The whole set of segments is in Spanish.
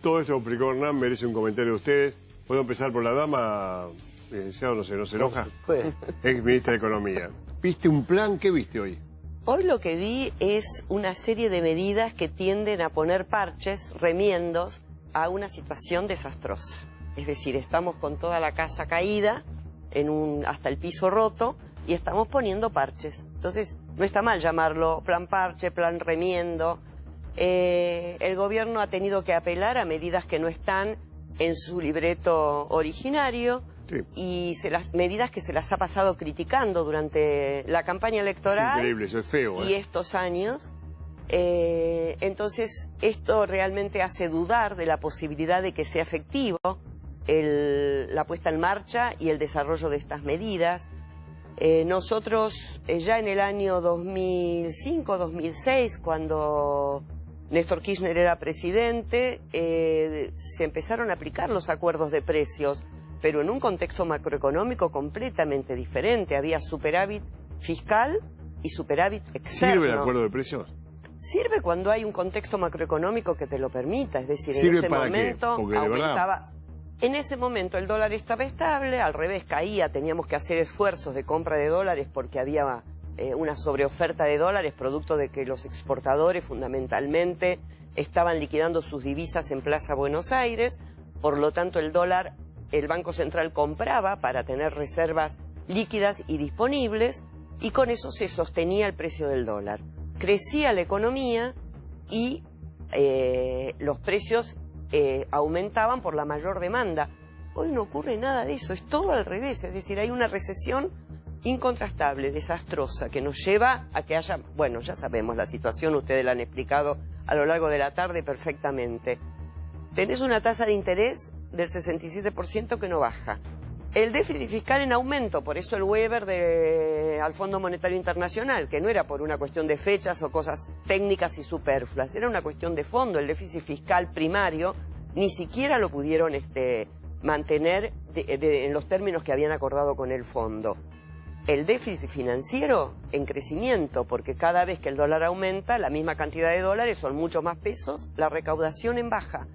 Todo esto explicó Hernán, merece un comentario de ustedes. ¿Puedo empezar por la dama, licenciado? No sé, ¿no se enoja? Pues. Ex ministra de Economía. ¿Viste un plan? ¿Qué viste hoy? Hoy lo que vi es una serie de medidas que tienden a poner parches, remiendos, a una situación desastrosa. Es decir, estamos con toda la casa caída, hasta el piso roto, y estamos poniendo parches. Entonces, no está mal llamarlo plan parche, plan remiendo. El gobierno ha tenido que apelar a medidas que no están en su libreto originario, sí, y medidas que se las ha pasado criticando durante la campaña electoral. Es increíble, eso es feo. Y estos años. Entonces, esto realmente hace dudar de la posibilidad de que sea efectivo la puesta en marcha y el desarrollo de estas medidas. Nosotros ya en el año 2005-2006, cuando Néstor Kirchner era presidente, se empezaron a aplicar los acuerdos de precios, pero en un contexto macroeconómico completamente diferente. Había superávit fiscal y superávit externo. ¿Sirve el acuerdo de precios? Sirve cuando hay un contexto macroeconómico que te lo permita, es decir, en ese momento aumentaba. En ese momento el dólar estaba estable, al revés caía, teníamos que hacer esfuerzos de compra de dólares porque había una sobreoferta de dólares, producto de que los exportadores fundamentalmente estaban liquidando sus divisas en Plaza Buenos Aires. Por lo tanto, el dólar, el Banco Central compraba para tener reservas líquidas y disponibles, y con eso se sostenía el precio del dólar. Crecía la economía y los precios aumentaban por la mayor demanda. Hoy no ocurre nada de eso, es todo al revés. Es decir, hay una recesión incontrastable, desastrosa, que nos lleva a que haya, bueno, ya sabemos la situación, ustedes la han explicado a lo largo de la tarde perfectamente. Tenés una tasa de interés del 67% que no baja. El déficit fiscal en aumento, por eso el waiver al Fondo Monetario Internacional, que no era por una cuestión de fechas o cosas técnicas y superfluas, era una cuestión de fondo. El déficit fiscal primario ni siquiera lo pudieron mantener en los términos que habían acordado con el fondo. El déficit financiero en crecimiento, porque cada vez que el dólar aumenta, la misma cantidad de dólares son mucho más pesos, la recaudación en baja.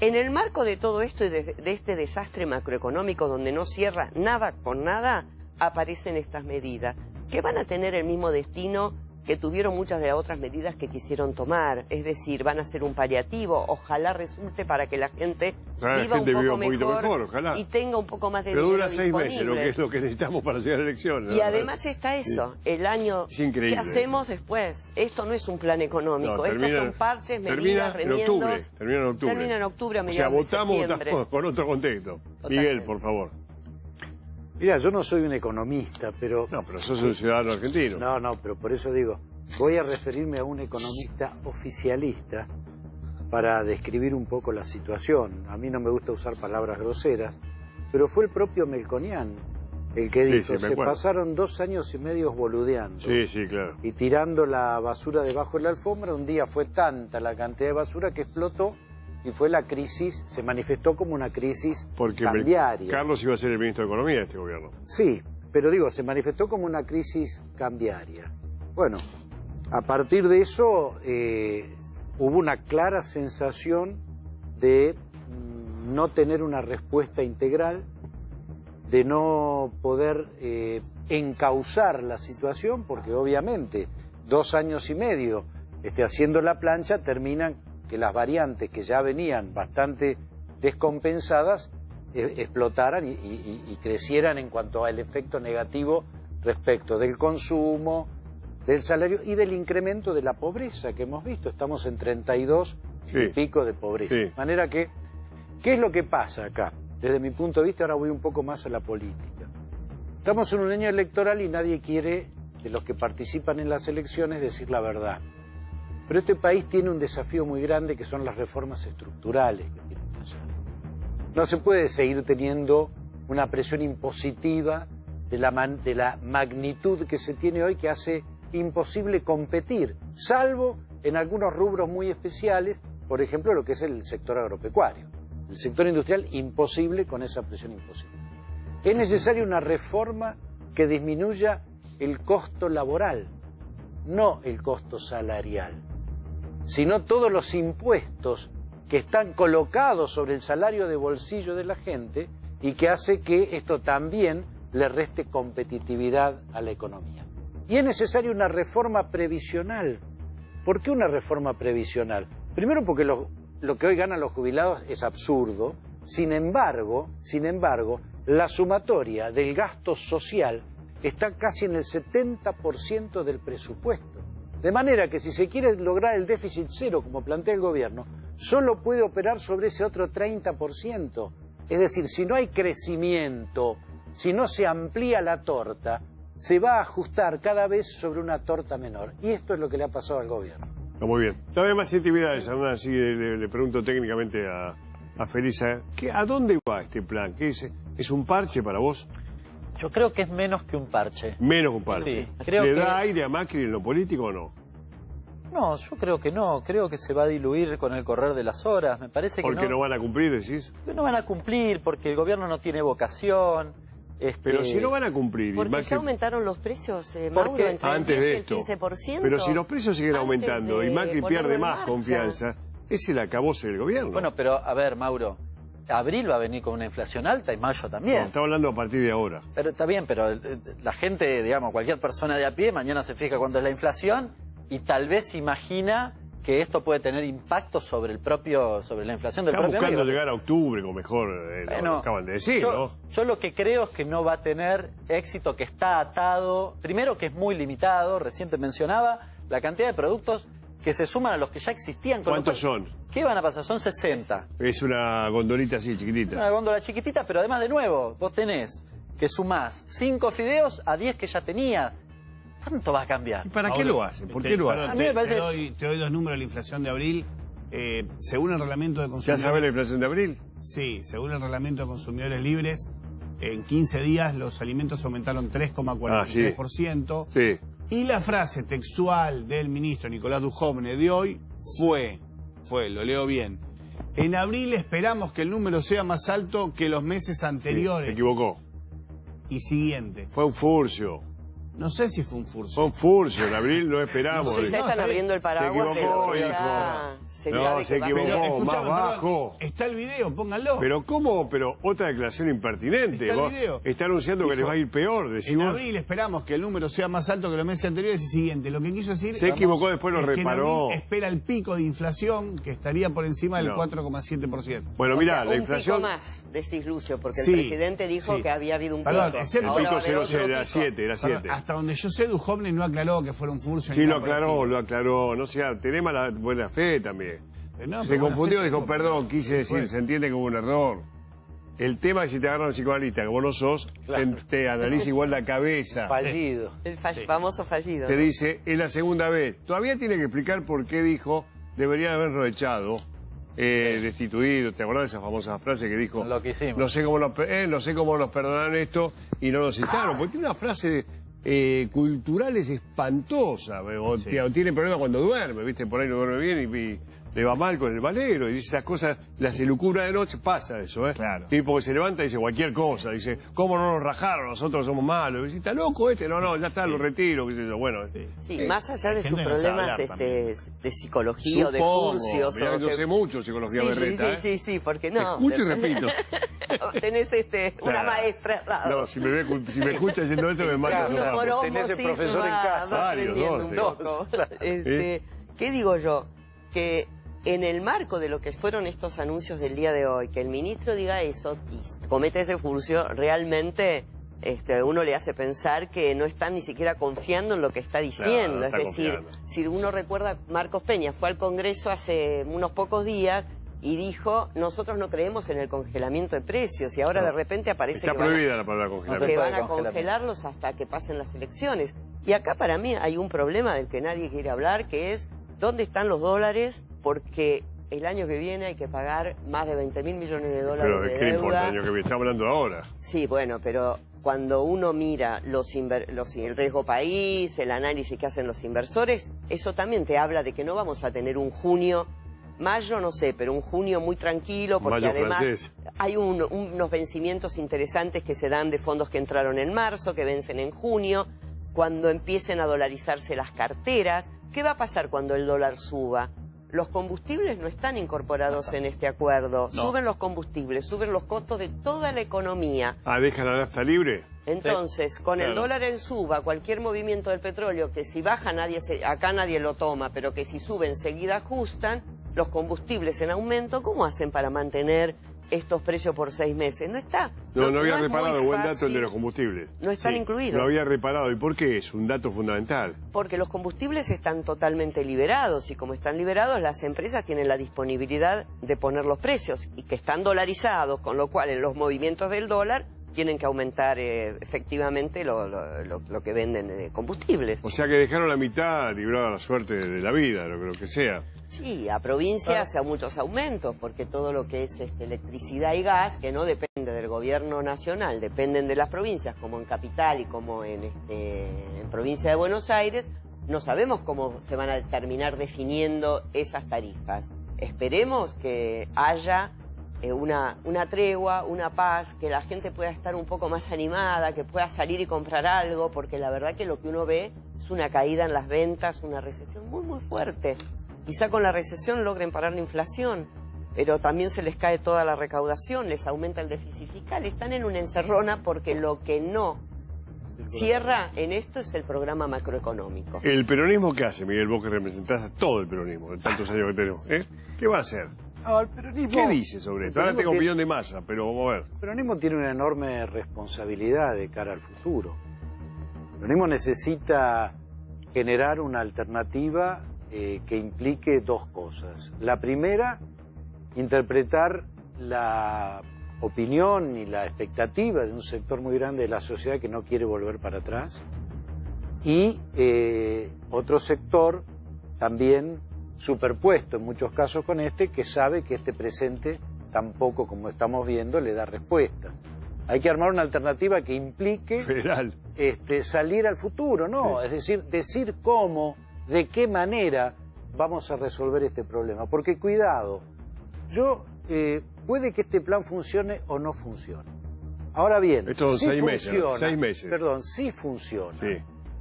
En el marco de todo esto y de este desastre macroeconómico donde no cierra nada con nada, aparecen estas medidas que van a tener el mismo destino que tuvieron muchas de las otras medidas que quisieron tomar. Es decir, van a ser un paliativo. Ojalá resulte para que la gente viva un poco mejor, ojalá, y tenga un poco más de pero dinero dura 6 meses, lo que es lo que necesitamos para llegar a elecciones. Y además está eso, sí, el año. Es increíble. ¿Qué hacemos después? Esto no es un plan económico, estos son parches, medidas, remiendos. Termina en octubre. Termina en octubre, a mediados de septiembre. Votamos con otro contexto. Totalmente. Miguel, por favor. Mira, yo no soy un economista, pero... No, pero sos un ciudadano argentino. No, pero por eso digo, voy a referirme a un economista oficialista para describir un poco la situación. A mí no me gusta usar palabras groseras, pero fue el propio Melconian el que dijo, se pasaron 2 años y medio boludeando. Sí, claro. Y tirando la basura debajo de la alfombra. Un día fue tanta la cantidad de basura que explotó y fue la crisis, se manifestó como una crisis cambiaria. Carlos iba a ser el ministro de Economía de este gobierno. Sí, pero digo, se manifestó como una crisis cambiaria. Bueno, a partir de eso hubo una clara sensación de no tener una respuesta integral, de no poder encauzar la situación, porque obviamente 2 años y medio haciendo la plancha terminan que las variantes que ya venían bastante descompensadas explotaran y crecieran en cuanto al efecto negativo respecto del consumo, del salario y del incremento de la pobreza que hemos visto. Estamos en 32 y pico de pobreza. De manera que, ¿qué es lo que pasa acá? Desde mi punto de vista, ahora voy un poco más a la política. Estamos en un año electoral y nadie quiere, de los que participan en las elecciones, decir la verdad. Pero este país tiene un desafío muy grande que son las reformas estructurales que tienen que hacer. No se puede seguir teniendo una presión impositiva de la magnitud que se tiene hoy, que hace imposible competir, salvo en algunos rubros muy especiales, por ejemplo lo que es el sector agropecuario. El sector industrial, imposible con esa presión imposible. Es necesaria una reforma que disminuya el costo laboral, no el costo salarial, sino todos los impuestos que están colocados sobre el salario de bolsillo de la gente y que hace que esto también le reste competitividad a la economía. Y es necesaria una reforma previsional. ¿Por qué una reforma previsional? Primero porque lo que hoy ganan los jubilados es absurdo. Sin embargo, la sumatoria del gasto social está casi en el 70% del presupuesto. De manera que si se quiere lograr el déficit cero, como plantea el gobierno, solo puede operar sobre ese otro 30%. Es decir, si no hay crecimiento, si no se amplía la torta, se va a ajustar cada vez sobre una torta menor. Y esto es lo que le ha pasado al gobierno. Está muy bien. Todavía más intimidades, aún así le pregunto técnicamente a Felisa, ¿a dónde va este plan? ¿Qué es? ¿Es un parche para vos? Yo creo que es menos que un parche. Menos que un parche. Sí, creo ¿Le da aire a Macri en lo político o no? No, yo creo que no. Creo que se va a diluir con el correr de las horas. Me parece que ¿Porque no van a cumplir, decís? No van a cumplir, porque el gobierno no tiene vocación. Pero si no van a cumplir... Porque Macri... ya aumentaron los precios, Mauro, entre el 10 y el 15%. Pero si los precios siguen aumentando y Macri pierde más confianza, es el acabose del gobierno. Bueno, pero a ver, Mauro, abril va a venir con una inflación alta y mayo también. No, está hablando a partir de ahora. Pero está bien, pero la gente, digamos, cualquier persona de a pie, mañana se fija cuánto es la inflación y tal vez imagina que esto puede tener impacto sobre la inflación del propio buscando amigo. Llegar a octubre, como mejor lo acaban de decir, ¿no? Yo lo que creo es que no va a tener éxito, que está atado, primero que es muy limitado, recién te mencionaba, la cantidad de productos que se suman a los que ya existían. ¿Cuántos son? ¿Qué van a pasar? Son 60. Es una gondolita así, chiquitita. Una góndola chiquitita, pero además de nuevo, vos tenés que sumás 5 fideos a 10 que ya tenía. ¿Cuánto va a cambiar? ¿Y para qué lo hace? ¿Por qué lo hace? A mí me parece... te doy dos números de la inflación de abril. Según el reglamento de consumidores... ¿Ya sabés la inflación de abril? Sí, según el reglamento de consumidores libres, en 15 días los alimentos aumentaron 3,43%. Sí. Y la frase textual del ministro Nicolás Dujovne de hoy fue, lo leo bien, en abril esperamos que el número sea más alto que los meses anteriores. Sí, se equivocó. Y siguiente. Fue un furcio. No sé si fue un furcio. Fue un furcio, en abril no esperamos. Sí, ya están abriendo el paraguas, se equivocó, pero ya se sabe se que va a ser. equivocó, más bajo. Está el video, pónganlo. Pero ¿cómo? Pero otra declaración impertinente. Está el video. Está anunciando que les va a ir peor. En abril esperamos que el número sea más alto que los meses anteriores y siguiente. Lo que quiso decir... Se equivocó, después lo es que reparó. en abril espera el pico de inflación que estaría por encima del 4,7%. Bueno, mirá, la inflación... Un pico más, decís Lucio, porque Sí, el presidente dijo que había habido un pico. Perdón, El pico era 7, era 7. Hasta donde yo sé, Dujovne no aclaró que fuera un furcio. Sí, lo aclaró. No sea, tenemos la buena fe también. No, se confundió, dijo, no, perdón, quise decir, se entiende que hubo un error. El tema es si te agarran un psicoanalista, como vos sos, te analiza igual la cabeza. Fallido. El famoso fallido. Te dice, es la segunda vez. Todavía tiene que explicar por qué dijo, deberían haberlo echado, destituido. ¿Te acordás de esa famosa frase que dijo? Lo que hicimos. No sé cómo nos perdonaron esto y no nos echaron. Porque tiene una frase cultural es espantosa. O tiene problemas cuando duerme, ¿viste? Por ahí no duerme bien y le va mal con el valero y dice esas cosas, las elucubra de noche, pasa eso, ¿eh? Claro. Tipo que se levanta y dice cualquier cosa, dice, ¿cómo no nos rajaron? Nosotros somos malos. Y dice, ¿está loco este? No, ya está, lo retiro, qué sé yo. Bueno, sí, más allá de sus gente no sabe problemas hablar de psicología o de furcios. Mirá que yo sé mucho psicología berreta, sí, porque no. Escucho y repito. Tenés una maestra al lado. No, si me escucha diciendo eso me mata. Claro, tenés el profesor en casa. Varios, dos. ¿Qué digo yo? Que en el marco de lo que fueron estos anuncios del día de hoy, que el ministro diga eso y comete ese furcio, realmente uno le hace pensar que no están ni siquiera confiando en lo que está diciendo. Claro, es decir, si uno recuerda, Marcos Peña fue al Congreso hace unos pocos días y dijo, nosotros no creemos en el congelamiento de precios, y ahora de repente aparece está prohibida la palabra congelamiento. que van a congelarlos hasta que pasen las elecciones. Y acá para mí hay un problema del que nadie quiere hablar, que es ¿dónde están los dólares? Porque el año que viene hay que pagar más de 20.000 millones de dólares Pero de ¿qué deuda. importa el año que viene? Está hablando ahora. Sí, bueno, pero cuando uno mira el riesgo país, el análisis que hacen los inversores, eso también te habla de que no vamos a tener un junio, mayo no sé, pero un junio muy tranquilo, porque Mayo además francés. hay unos vencimientos interesantes que se dan de fondos que entraron en marzo, que vencen en junio, cuando empiecen a dolarizarse las carteras. ¿Qué va a pasar cuando el dólar suba? Los combustibles no están incorporados en este acuerdo. No. Suben los combustibles, suben los costos de toda la economía. Ah, ¿dejan la nafta libre? Entonces, con el claro. dólar en suba, cualquier movimiento del petróleo, que si baja acá nadie lo toma, pero que si sube enseguida ajustan, los combustibles en aumento, ¿cómo hacen para mantener estos precios por 6 meses? No está. No había es reparado, muy buen dato el de fácil. los combustibles. No están incluidos. No había reparado. ¿Y por qué? Es un dato fundamental. Porque los combustibles están totalmente liberados y como están liberados las empresas tienen la disponibilidad de poner los precios y que están dolarizados, con lo cual en los movimientos del dólar tienen que aumentar efectivamente lo que venden de combustibles. O sea que dejaron la mitad librada a la suerte de la vida, lo que sea. Sí, a provincias hay muchos aumentos, porque todo lo que es electricidad y gas, que no depende del gobierno nacional, dependen de las provincias, como en Capital y como en provincia de Buenos Aires, no sabemos cómo se van a terminar definiendo esas tarifas. Esperemos que haya una tregua, una paz, que la gente pueda estar un poco más animada, que pueda salir y comprar algo, porque la verdad que lo que uno ve es una caída en las ventas, una recesión muy, muy fuerte. Quizá con la recesión logren parar la inflación, pero también se les cae toda la recaudación, les aumenta el déficit fiscal. Están en una encerrona porque lo que no cierra en esto es el programa macroeconómico. ¿El peronismo qué hace, Miguel? Vos que representás a todo el peronismo, de tantos años que tenemos. ¿Qué va a hacer? No, el peronismo, ¿Qué dice sobre esto? Ahora tengo opinión de masa, pero vamos a ver. El peronismo tiene una enorme responsabilidad de cara al futuro. El peronismo necesita generar una alternativa que implique dos cosas. La primera, interpretar la opinión y la expectativa de un sector muy grande de la sociedad que no quiere volver para atrás. Y otro sector también superpuesto en muchos casos con este, que sabe que este presente tampoco, como estamos viendo, le da respuesta. Hay que armar una alternativa que implique Federal. Salir al futuro, ¿no? Sí. Es decir cómo, de qué manera vamos a resolver este problema. Porque cuidado, puede que este plan funcione o no funcione. Ahora bien, Esto son si 6 meses, funciona, 6 meses. Perdón, si funciona. Sí.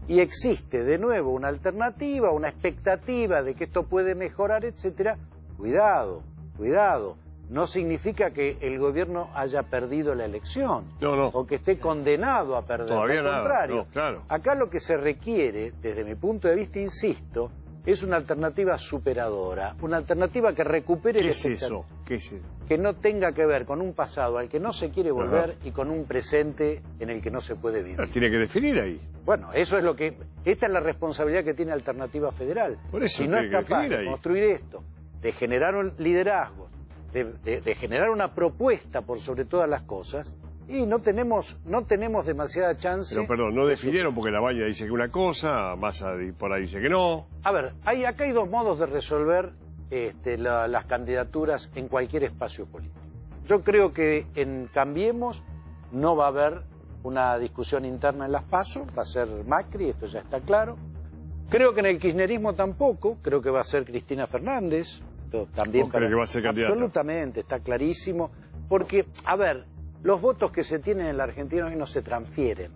Y existe de nuevo una alternativa, una expectativa de que esto puede mejorar, etcétera. Cuidado, cuidado. No significa que el gobierno haya perdido la elección. No. O que esté condenado a perder. Todavía Al nada, contrario. no, claro. Acá lo que se requiere, desde mi punto de vista, insisto, es una alternativa superadora. Una alternativa que recupere ¿Qué la es eso? ¿Qué es eso? que no tenga que ver con un pasado al que no se quiere volver y con un presente en el que no se puede vivir. Las tiene que definir ahí. Bueno, eso es lo que... Esta es la responsabilidad que tiene Alternativa Federal. Por eso si no tiene es que capaz definir de ahí. construir esto, de generar un liderazgo, de generar una propuesta por sobre todas las cosas, y no tenemos demasiada chance... Pero perdón, no definieron porque la Baña dice que una cosa, Massa por ahí dice que no. A ver, acá hay dos modos de resolver las candidaturas en cualquier espacio político. Yo creo que en Cambiemos no va a haber una discusión interna en las PASO, va a ser Macri, esto ya está claro. Creo que en el kirchnerismo tampoco, creo que va a ser Cristina Fernández. Esto también ¿Vos crees que va a ser candidata? Absolutamente, está clarísimo. Porque, a ver, los votos que se tienen en la Argentina hoy no se transfieren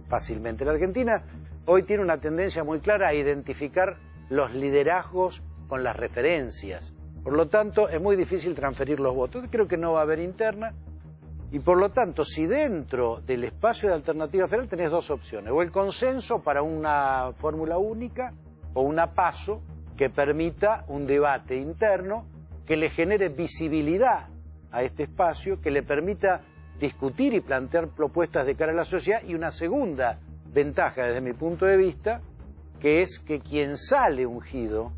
fácilmente. La Argentina hoy tiene una tendencia muy clara a identificar los liderazgos con las referencias. Por lo tanto, es muy difícil transferir los votos. Creo que no va a haber interna. Y por lo tanto, si dentro del espacio de Alternativa Federal tenés dos opciones, o el consenso para una fórmula única, o una PASO que permita un debate interno, que le genere visibilidad a este espacio, que le permita discutir y plantear propuestas de cara a la sociedad, y una segunda ventaja desde mi punto de vista, que es que quien sale ungido,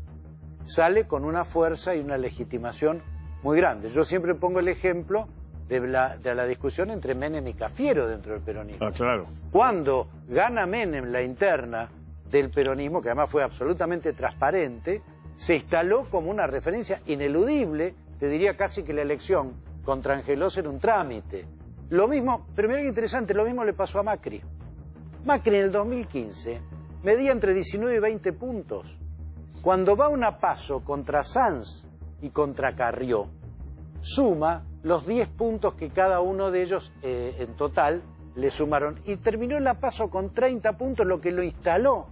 sale con una fuerza y una legitimación muy grande. Yo siempre pongo el ejemplo de la discusión entre Menem y Cafiero dentro del peronismo. Ah, claro. Cuando gana Menem la interna del peronismo, que además fue absolutamente transparente, se instaló como una referencia ineludible, te diría casi que la elección contra Angelós era un trámite. Lo mismo, pero mira qué interesante, lo mismo le pasó a Macri. Macri en el 2015 medía entre 19 y 20 puntos. Cuando va una PASO contra Sanz y contra Carrió, suma los 10 puntos que cada uno de ellos en total le sumaron. Y terminó la PASO con 30 puntos, lo que lo instaló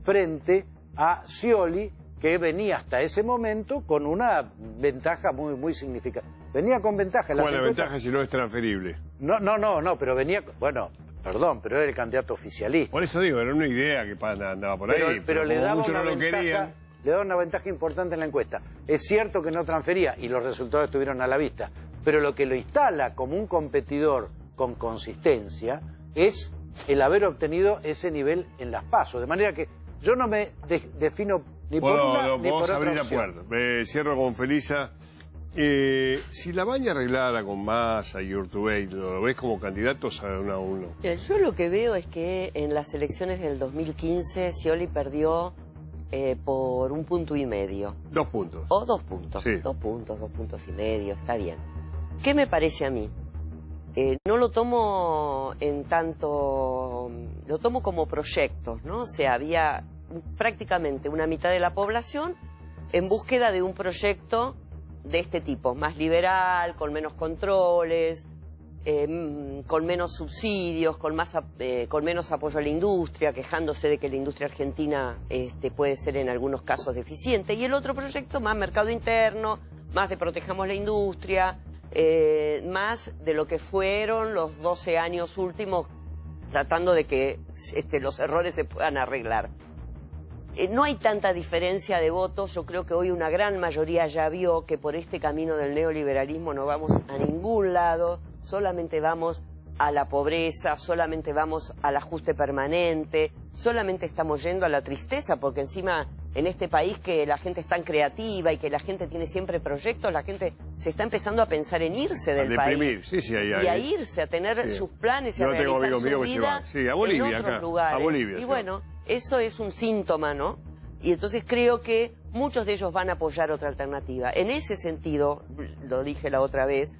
frente a Scioli que venía hasta ese momento con una ventaja muy significativa. Venía con ventaja. ¿Cuál es la ventaja si no es transferible? No, pero venía... Bueno, perdón, pero era el candidato oficialista. Por eso digo, era una idea que andaba por ahí. Pero le daba muchos una no lo ventaja, querían. le daba una ventaja importante en la encuesta. Es cierto que no transfería y los resultados estuvieron a la vista, pero lo que lo instala como un competidor con consistencia es el haber obtenido ese nivel en las PASO. De manera que yo no me defino ni por una ni por otra abrir opción. la puerta. Cierro con Felisa. Si la Baña arreglara con Massa y Urtubey, ¿lo ves como candidatos a uno a uno? Yo lo que veo es que en las elecciones del 2015 Scioli perdió por 1,5 puntos. 2 puntos. O 2 puntos. Sí. 2 puntos y medio, está bien. ¿Qué me parece a mí? No lo tomo en tanto... Lo tomo como proyectos, ¿no? O sea, había prácticamente una mitad de la población en búsqueda de un proyecto de este tipo, más liberal, con menos controles, con menos subsidios, con menos apoyo a la industria, quejándose de que la industria argentina puede ser en algunos casos deficiente. Y el otro proyecto, más mercado interno, más de protejamos la industria, más de lo que fueron los 12 años últimos, tratando de que los errores se puedan arreglar. No hay tanta diferencia de votos. Yo creo que hoy una gran mayoría ya vio que por este camino del neoliberalismo no vamos a ningún lado, solamente vamos a la pobreza, solamente vamos al ajuste permanente, solamente estamos yendo a la tristeza, porque encima en este país que la gente es tan creativa y que la gente tiene siempre proyectos, la gente se está empezando a pensar en irse del país. Sí, y a irse, a tener sus planes y a realizar su vida a Bolivia, en otros acá, lugares. a Bolivia. Y bueno, eso es un síntoma, ¿no? Y entonces creo que muchos de ellos van a apoyar otra alternativa. En ese sentido, lo dije la otra vez,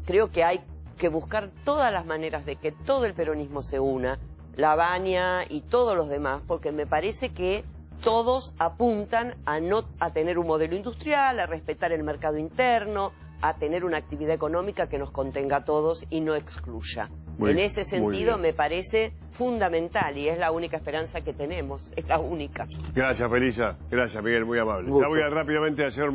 creo que hay que buscar todas las maneras de que todo el peronismo se una, la Baña y todos los demás, porque me parece que todos apuntan a tener un modelo industrial, a respetar el mercado interno, a tener una actividad económica que nos contenga a todos y no excluya. En ese sentido me parece fundamental y es la única esperanza que tenemos, es la única. Gracias, Felisa. Gracias, Miguel, muy amable. Ya voy a rápidamente al señor...